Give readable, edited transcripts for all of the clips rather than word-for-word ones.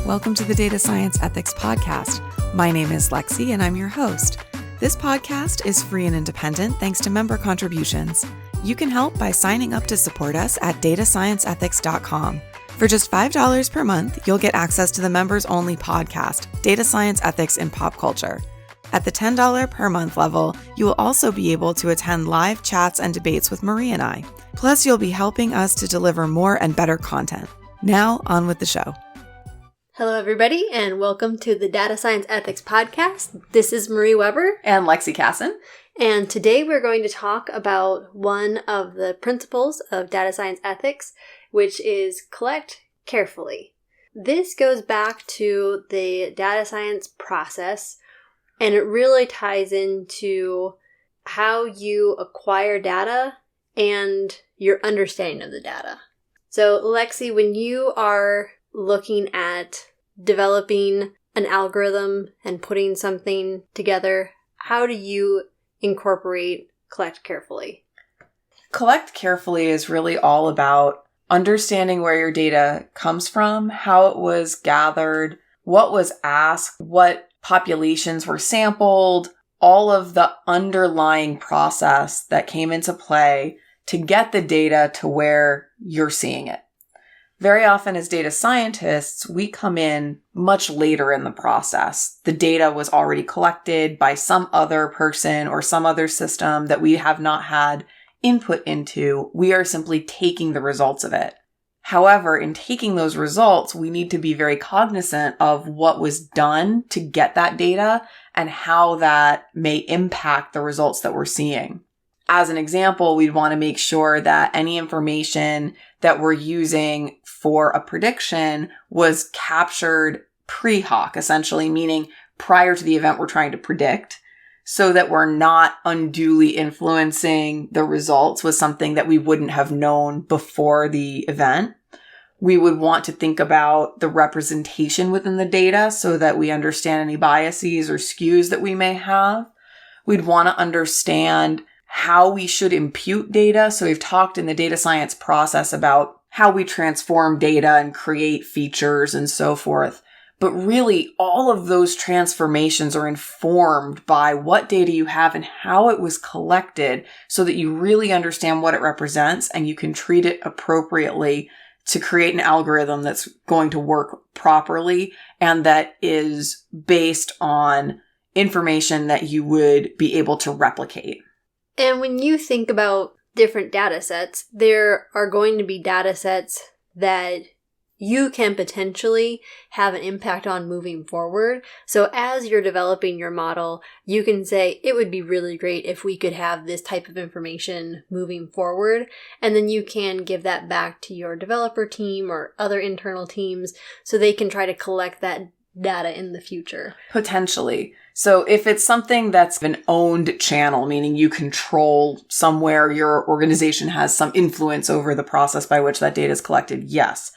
Welcome to the Data Science Ethics Podcast. My name is Lexi and I'm your host. This podcast is free and independent thanks to member contributions. You can help by signing up to support us at datascienceethics.com. For just $5 per month, you'll get access to the members-only podcast, Data Science Ethics in Pop Culture. At the $10 per month level, you will also be able to attend live chats and debates with Marie and I. Plus, you'll be helping us to deliver more and better content. Now, on with the show. Hello, everybody, and welcome to the Data Science Ethics Podcast. This is Marie Weber. And Lexi Casson. And today we're going to talk about one of the principles of data science ethics, which is collect carefully. This goes back to the data science process, and it really ties into how you acquire data and your understanding of the data. So, Lexi, when you are looking at developing an algorithm and putting something together, how do you incorporate collect carefully? Collect carefully is really all about understanding where your data comes from, how it was gathered, what was asked, what populations were sampled, all of the underlying process that came into play to get the data to where you're seeing it. Very often as data scientists, we come in much later in the process. The data was already collected by some other person or some other system that we have not had input into. We are simply taking the results of it. However, in taking those results, we need to be very cognizant of what was done to get that data and how that may impact the results that we're seeing. As an example, we'd want to make sure that any information that we're using for a prediction was captured pre-hoc, essentially, meaning prior to the event we're trying to predict, so that we're not unduly influencing the results with something that we wouldn't have known before the event. We would want to think about the representation within the data so that we understand any biases or skews that we may have. We'd want to understand how we should impute data. So we've talked in the data science process about how we transform data and create features and so forth. But really, all of those transformations are informed by what data you have and how it was collected so that you really understand what it represents and you can treat it appropriately to create an algorithm that's going to work properly and that is based on information that you would be able to replicate. And when you think about different data sets, there are going to be data sets that you can potentially have an impact on moving forward. So as you're developing your model, you can say, it would be really great if we could have this type of information moving forward. And then you can give that back to your developer team or other internal teams so they can try to collect that data in the future. Potentially. So if it's something that's an owned channel, meaning you control somewhere your organization has some influence over the process by which that data is collected, yes.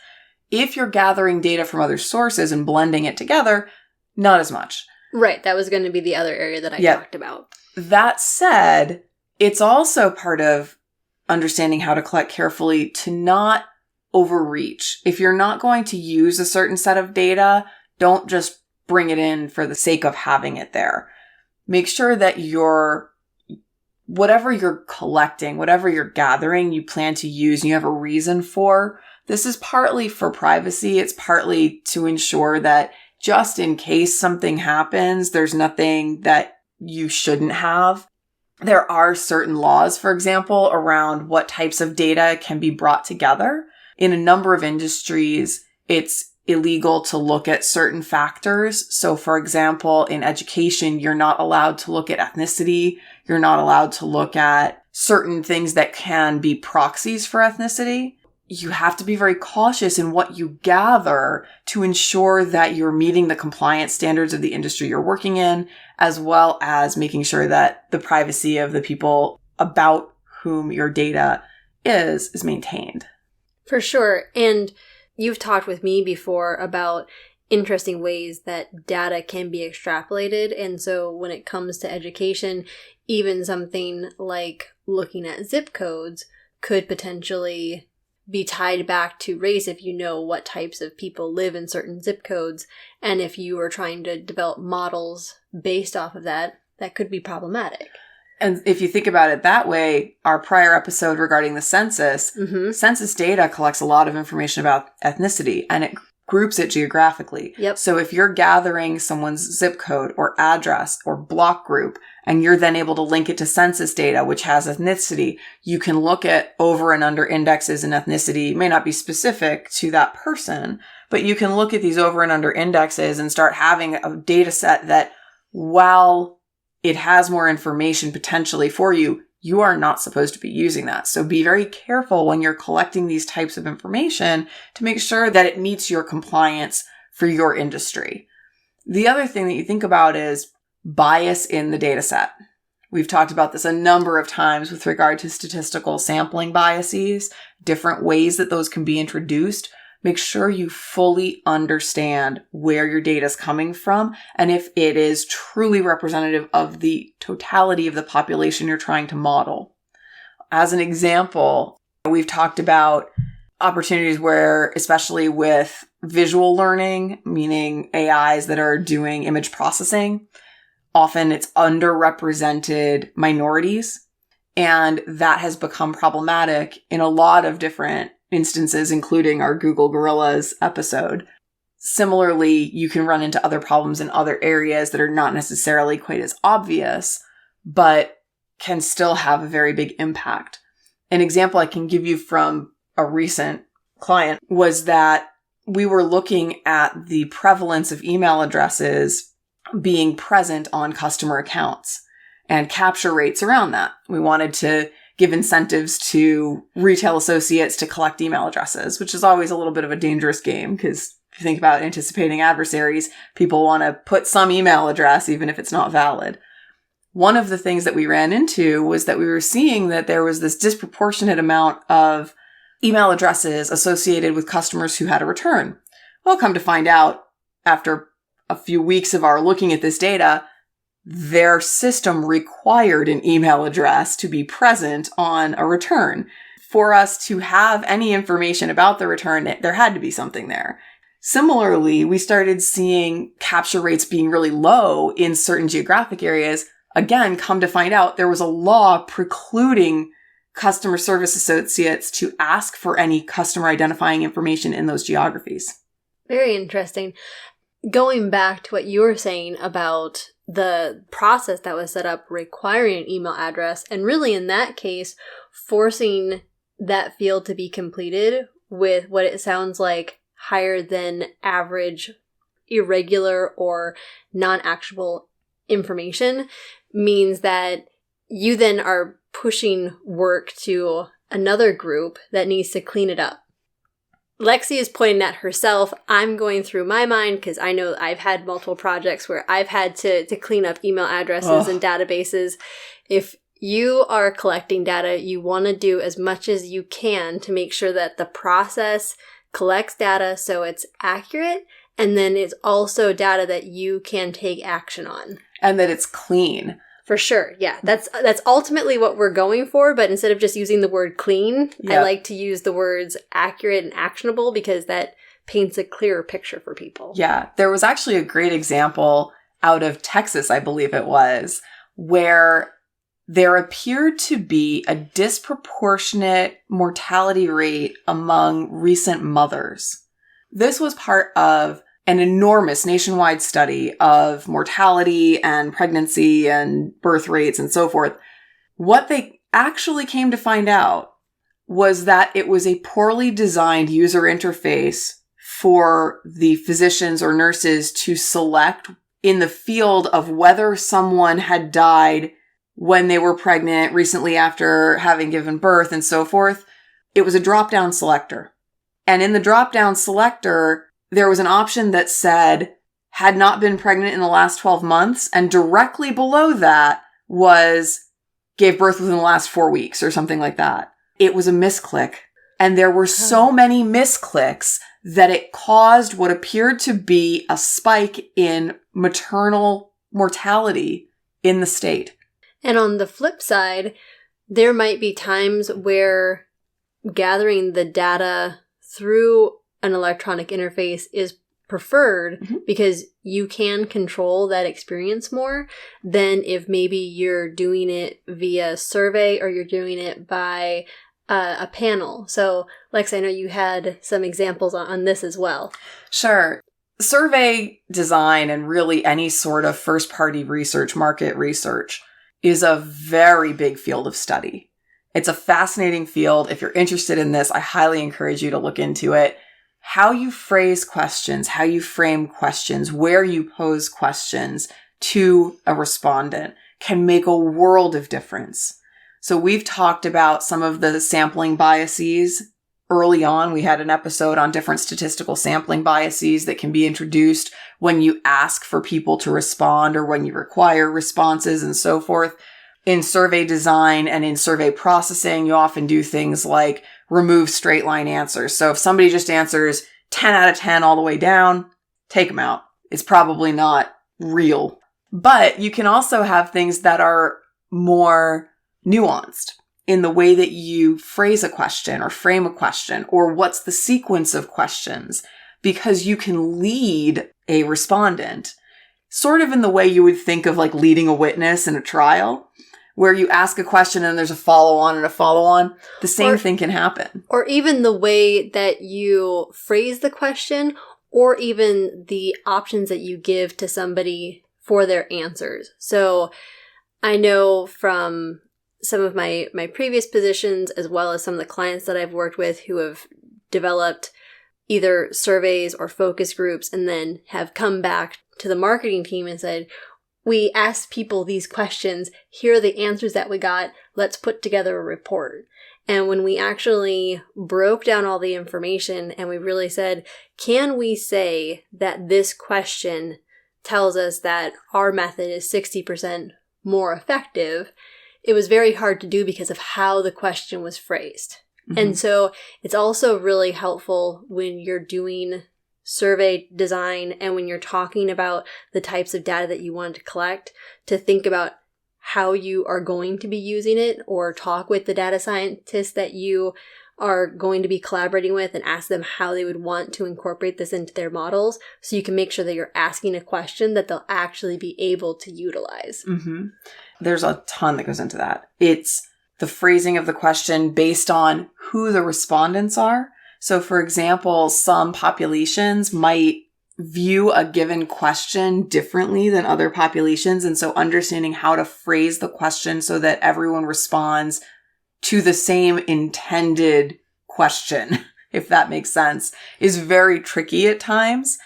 If you're gathering data from other sources and blending it together, not as much. Right. That was going to be the other area that I talked about. That said, it's also part of understanding how to collect carefully to not overreach. If you're not going to use a certain set of data, don't just bring it in for the sake of having it there. Make sure that whatever you're collecting, whatever you're gathering, you plan to use and you have a reason for. This is partly for privacy. It's partly to ensure that just in case something happens, there's nothing that you shouldn't have. There are certain laws, for example, around what types of data can be brought together. In a number of industries, it's illegal to look at certain factors. So, for example, in education, you're not allowed to look at ethnicity. You're not allowed to look at certain things that can be proxies for ethnicity. You have to be very cautious in what you gather to ensure that you're meeting the compliance standards of the industry you're working in, as well as making sure that the privacy of the people about whom your data is maintained. For sure. And you've talked with me before about interesting ways that data can be extrapolated. And so when it comes to education, even something like looking at zip codes could potentially be tied back to race if you know what types of people live in certain zip codes. And if you are trying to develop models based off of that, that could be problematic. And if you think about it that way, our prior episode regarding the census, census data collects a lot of information about ethnicity, and it groups it geographically. Yep. So if you're gathering someone's zip code or address or block group, and you're then able to link it to census data, which has ethnicity, you can look at over and under indexes in ethnicity. It may not be specific to that person, but you can look at these over and under indexes and start having a data set that, while it has more information potentially for you, you are not supposed to be using that. So be very careful when you're collecting these types of information to make sure that it meets your compliance for your industry. The other thing that you think about is bias in the data set. We've talked about this a number of times with regard to statistical sampling biases, different ways that those can be introduced. Make sure you fully understand where your data is coming from and if it is truly representative of the totality of the population you're trying to model. As an example, we've talked about opportunities where, especially with visual learning, meaning AIs that are doing image processing, often it's underrepresented minorities, and that has become problematic in a lot of different instances, including our Google Gorillas episode. Similarly, you can run into other problems in other areas that are not necessarily quite as obvious, but can still have a very big impact. An example I can give you from a recent client was that we were looking at the prevalence of email addresses being present on customer accounts and capture rates around that. We wanted to give incentives to retail associates to collect email addresses, which is always a little bit of a dangerous game because if you think about anticipating adversaries, people want to put some email address even if it's not valid. One of the things that we ran into was that we were seeing that there was this disproportionate amount of email addresses associated with customers who had a return. Well, come to find out, after a few weeks of our looking at this data, their system required an email address to be present on a return. For us to have any information about the return, there had to be something there. Similarly, we started seeing capture rates being really low in certain geographic areas. Again, come to find out, there was a law precluding customer service associates to ask for any customer identifying information in those geographies. Very interesting. Going back to what you were saying about the process that was set up requiring an email address, and really in that case, forcing that field to be completed with what it sounds like higher than average, irregular, or non-actionable information, means that you then are pushing work to another group that needs to clean it up. Lexi is pointing at herself. I'm going through my mind because I know I've had multiple projects where I've had to clean up email addresses and databases. If you are collecting data, you want to do as much as you can to make sure that the process collects data so it's accurate, and then it's also data that you can take action on. And that it's clean. For sure, yeah. That's ultimately what we're going for, but instead of just using the word clean, I like to use the words accurate and actionable because that paints a clearer picture for people. Yeah, there was actually a great example out of Texas, I believe it was, where there appeared to be a disproportionate mortality rate among recent mothers. This was part of an enormous nationwide study of mortality and pregnancy and birth rates and so forth. What they actually came to find out was that it was a poorly designed user interface for the physicians or nurses to select in the field of whether someone had died when they were pregnant, recently after having given birth, and so forth. It was a drop-down selector. And in the drop-down selector, there was an option that said, had not been pregnant in the last 12 months, and directly below that was, gave birth within the last 4 weeks, or something like that. It was a misclick. And there were so many misclicks that it caused what appeared to be a spike in maternal mortality in the state. And on the flip side, there might be times where gathering the data through an electronic interface is preferred because you can control that experience more than if maybe you're doing it via survey or you're doing it by a panel. So, Lex, I know you had some examples on this as well. Sure. Survey design and really any sort of first-party research, market research, is a very big field of study. It's a fascinating field. If you're interested in this, I highly encourage you to look into it. How you phrase questions, how you frame questions, where you pose questions to a respondent can make a world of difference. So we've talked about some of the sampling biases. Early on, we had an episode on different statistical sampling biases that can be introduced when you ask for people to respond or when you require responses and so forth. In survey design and in survey processing, you often do things like remove straight line answers. So if somebody just answers 10 out of 10 all the way down, take them out. It's probably not real. But you can also have things that are more nuanced in the way that you phrase a question or frame a question, or what's the sequence of questions, because you can lead a respondent sort of in the way you would think of like leading a witness in a trial, where you ask a question and there's a follow-on and a follow-on. The same thing can happen. Or even the way that you phrase the question, or even the options that you give to somebody for their answers. So I know from some of my previous positions, as well as some of the clients that I've worked with who have developed either surveys or focus groups and then have come back to the marketing team and said, we asked people these questions, here are the answers that we got, let's put together a report. And when we actually broke down all the information and we really said, can we say that this question tells us that our method is 60% more effective? It was very hard to do because of how the question was phrased. Mm-hmm. And so it's also really helpful when you're doing survey design and when you're talking about the types of data that you want to collect, to think about how you are going to be using it, or talk with the data scientists that you are going to be collaborating with and ask them how they would want to incorporate this into their models, so you can make sure that you're asking a question that they'll actually be able to utilize. Mm-hmm. There's a ton that goes into that. It's the phrasing of the question based on who the respondents are. So, for example, some populations might view a given question differently than other populations. And so understanding how to phrase the question so that everyone responds to the same intended question, if that makes sense, is very tricky at times.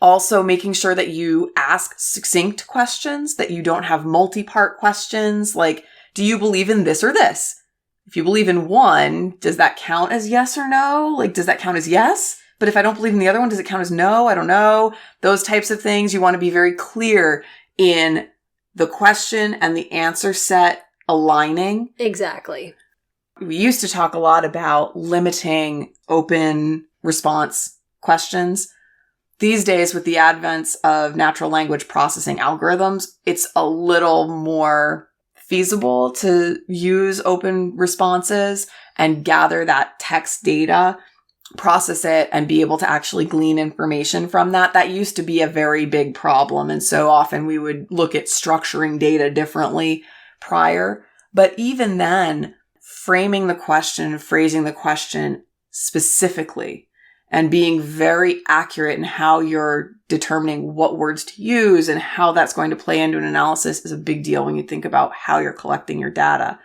Also, making sure that you ask succinct questions, that you don't have multi-part questions, like, do you believe in this or this? If you believe in one, does that count as yes or no? Like, does that count as yes? But if I don't believe in the other one, does it count as no? I don't know. Those types of things. You want to be very clear in the question and the answer set aligning. Exactly. We used to talk a lot about limiting open response questions. These days, with the advent of natural language processing algorithms, it's a little more feasible to use open responses and gather that text data, process it, and be able to actually glean information from that. That used to be a very big problem. And so often we would look at structuring data differently prior. But even then, framing the question, phrasing the question specifically, and being very accurate in how you're determining what words to use and how that's going to play into an analysis is a big deal when you think about how you're collecting your data.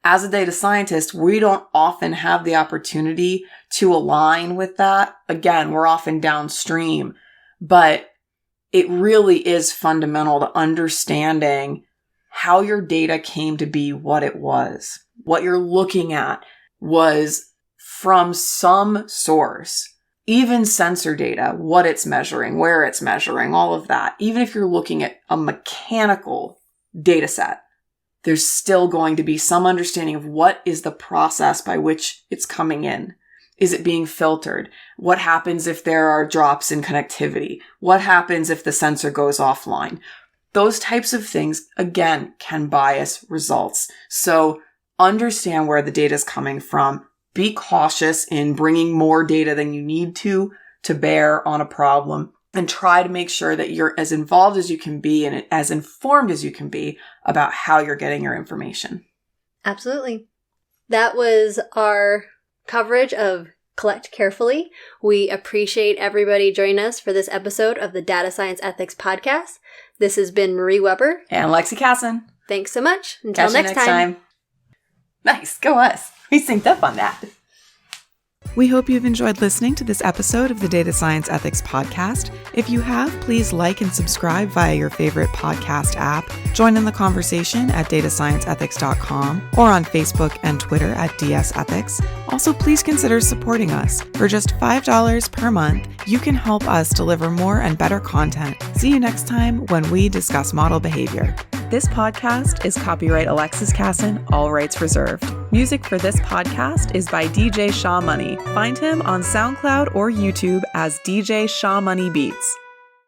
As a data scientist, we don't often have the opportunity to align with that. Again, we're often downstream, but it really is fundamental to understanding how your data came to be what it was. What you're looking at was from some source. Even sensor data, what it's measuring, where it's measuring, all of that. Even if you're looking at a mechanical data set, there's still going to be some understanding of what is the process by which it's coming in. Is it being filtered? What happens if there are drops in connectivity? What happens if the sensor goes offline? Those types of things, again, can bias results. So understand where the data is coming from. be cautious in bringing more data than you need to bear on a problem, and try to make sure that you're as involved as you can be and as informed as you can be about how you're getting your information. Absolutely. That was our coverage of Collect Carefully. We appreciate everybody joining us for this episode of the Data Science Ethics Podcast. This has been Marie Weber. And Lexi Casson. Thanks so much. Until next time. Nice. Go us. We synced up on that. We hope you've enjoyed listening to this episode of the Data Science Ethics Podcast. If you have, please like and subscribe via your favorite podcast app. Join in the conversation at datascienceethics.com or on Facebook and Twitter at DSEthics. Also, please consider supporting us. For just $5 per month, you can help us deliver more and better content. See you next time when we discuss model behavior. This podcast is copyright Alexis Casson, all rights reserved. Music for this podcast is by DJ Shaw Money. Find him on SoundCloud or YouTube as DJ Shaw Money Beats.